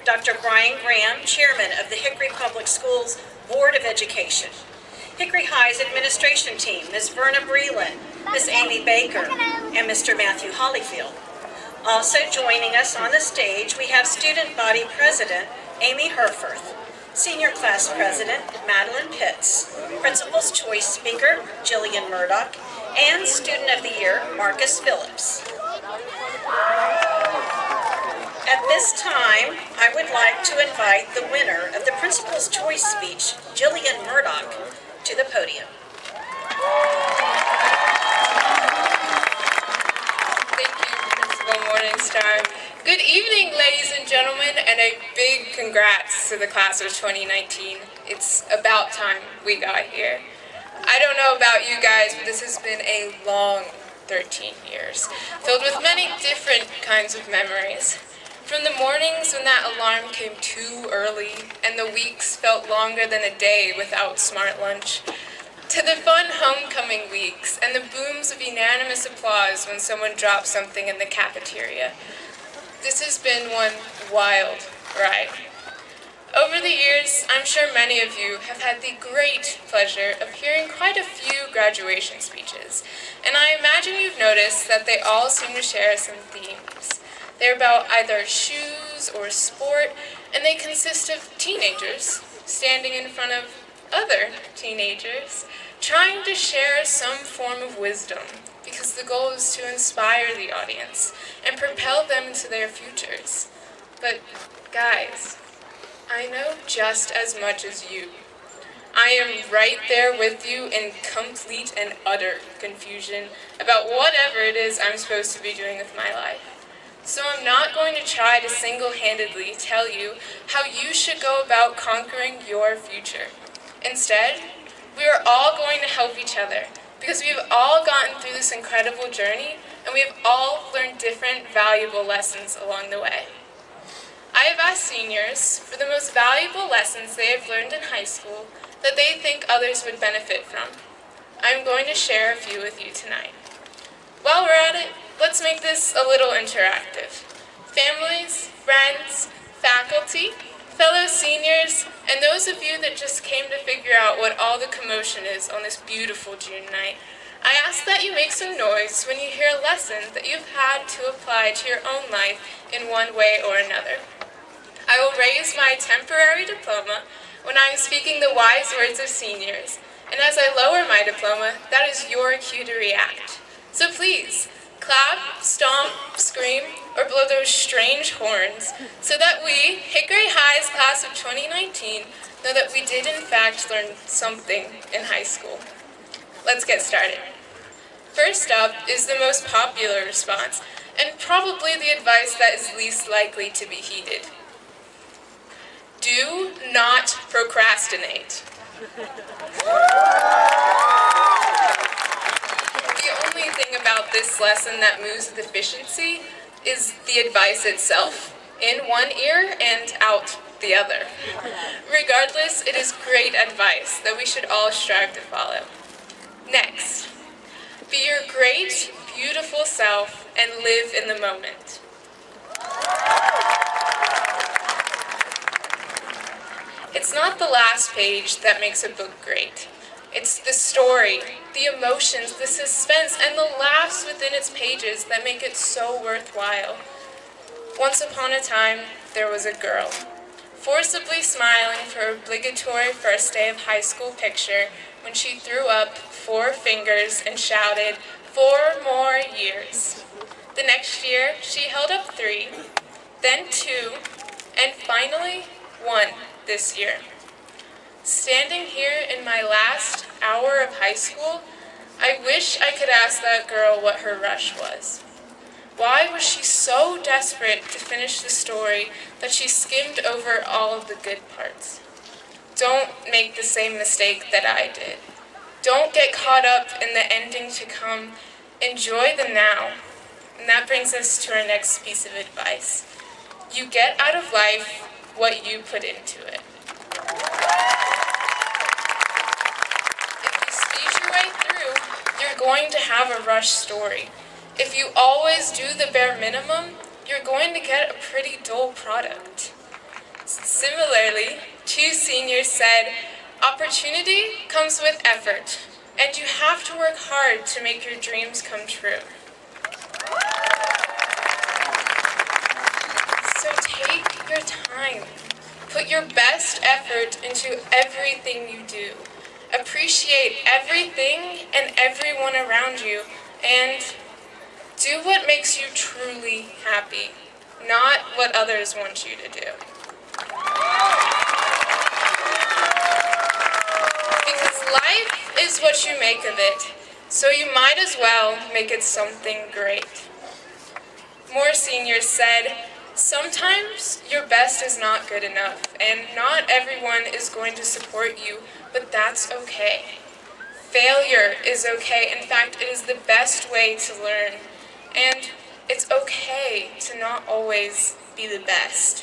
Dr. Brian Graham, Chairman of the Hickory Public Schools Board of Education. Hickory High's administration team, Ms. Verna Breland, Ms. Amy Baker, and Mr. Matthew Hollyfield. Also joining us on the stage, we have Student Body President, Amy Herforth, Senior Class President, Madeline Pitts, Principal's Choice Speaker, Jillian Murdoch, and Student of the Year, Marcus Phillips. At this time, I would like to invite the winner of the Principal's Choice speech, Jillian Murdoch, to the podium. Thank you, Principal Morningstar. Good evening, ladies and gentlemen, and a big congrats to the class of 2019. It's about time we got here. I don't know about you guys, but this has been a long 13 years, filled with many different kinds of memories. From the mornings when that alarm came too early and the weeks felt longer than a day without smart lunch, to the fun homecoming weeks and the booms of unanimous applause when someone dropped something in the cafeteria. This has been one wild ride. Over the years, I'm sure many of you have had the great pleasure of hearing quite a few graduation speeches, and I imagine you've noticed that they all seem to share some themes. They're about either shoes or sport, and they consist of teenagers standing in front of other teenagers, trying to share some form of wisdom, because the goal is to inspire the audience and propel them into their futures. But guys, I know just as much as you. I am right there with you in complete and utter confusion about whatever it is I'm supposed to be doing with my life. So I'm not going to try to single-handedly tell you how you should go about conquering your future. Instead, we are all going to help each other, because we have all gotten through this incredible journey, and we have all learned different valuable lessons along the way. I have asked seniors for the most valuable lessons they have learned in high school that they think others would benefit from. I'm going to share a few with you tonight. While we're at it, let's make this a little interactive. Families, friends, faculty, fellow seniors, and those of you that just came to figure out what all the commotion is on this beautiful June night, I ask that you make some noise when you hear a lesson that you've had to apply to your own life in one way or another. I will raise my temporary diploma when I am speaking the wise words of seniors, and as I lower my diploma, that is your cue to react. So please, clap, stomp, scream, or blow those strange horns so that we, Hickory High's class of 2019, know that we did in fact learn something in high school. Let's get started. First up is the most popular response, and probably the advice that is least likely to be heeded. Do not procrastinate. The only thing about this lesson that moves with efficiency is the advice itself, in one ear and out the other. Regardless, it is great advice that we should all strive to follow. Next, be your great, beautiful self and live in the moment. It's not the last page that makes a book great. It's the story, the emotions, the suspense, and the laughs within its pages that make it so worthwhile. Once upon a time, there was a girl, forcibly smiling for her obligatory first day of high school picture when she threw up 4 fingers and shouted, 4 more years. The next year, she held up 3, then 2, and finally 1 this year. Standing here in my last hour of high school, I wish I could ask that girl what her rush was. Why was she so desperate to finish the story that she skimmed over all of the good parts? Don't make the same mistake that I did. Don't get caught up in the ending to come. Enjoy the now. And that brings us to our next piece of advice. You get out of life what you put into it. If you speed your way through, you're going to have a rush story. If you always do the bare minimum, you're going to get a pretty dull product. Similarly, 2 seniors said, "Opportunity comes with effort, and you have to work hard to make your dreams come true." So take your time. Put your best effort into everything you do. Appreciate everything and everyone around you, and do what makes you truly happy, not what others want you to do. Because life is what you make of it, so you might as well make it something great. More seniors said, "Sometimes your best is not good enough, and not everyone is going to support you, but that's okay. Failure is okay. In fact, it is the best way to learn. And it's okay to not always be the best."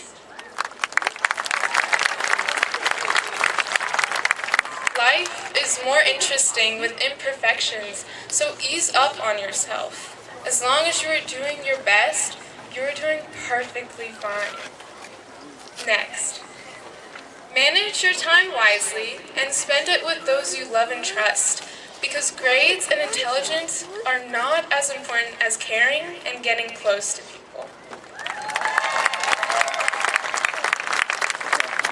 Life is more interesting with imperfections, so ease up on yourself. As long as you are doing your best, you are doing perfectly fine. Next, manage your time wisely and spend it with those you love and trust, because grades and intelligence are not as important as caring and getting close to people.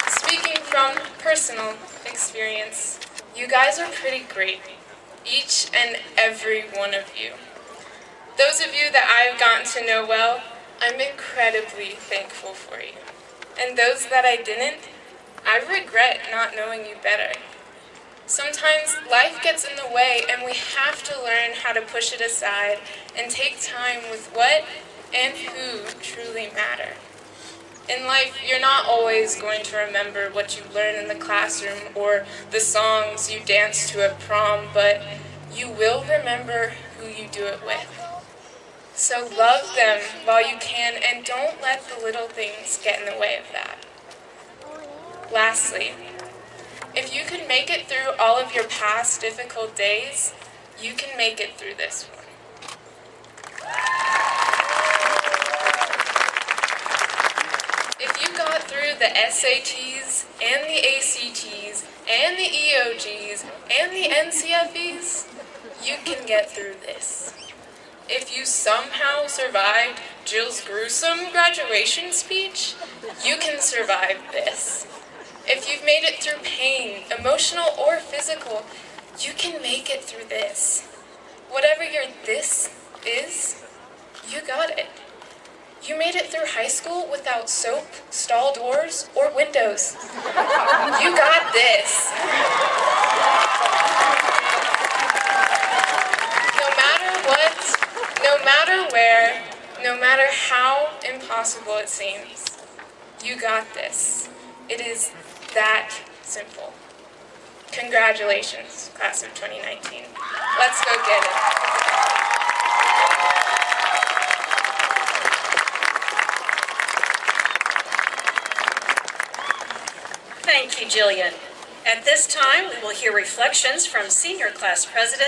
Speaking from personal experience, you guys are pretty great, each and every one of you. Those of you that I've gotten to know well, I'm incredibly thankful for you. And those that I didn't, I regret not knowing you better. Sometimes life gets in the way and we have to learn how to push it aside and take time with what and who truly matter. In life, you're not always going to remember what you learned in the classroom or the songs you danced to at prom, but you will remember who you do it with. So love them while you can, and don't let the little things get in the way of that. Lastly, if you can make it through all of your past difficult days, you can make it through this one. If you got through the SATs and the ACTs and the EOGs and the NCFEs, you can get through this. If you somehow survived Gill's gruesome graduation speech, you can survive this. If you've made it through pain, emotional or physical, you can make it through this. Whatever your this is, you got it. You made it through high school without soap, stall doors, or windows. You got this. No matter what, no matter where, no matter how impossible it seems, you got this. It is that simple. Congratulations, class of 2019. Let's go get it. Thank you, Jillian. At this time, we will hear reflections from Senior Class President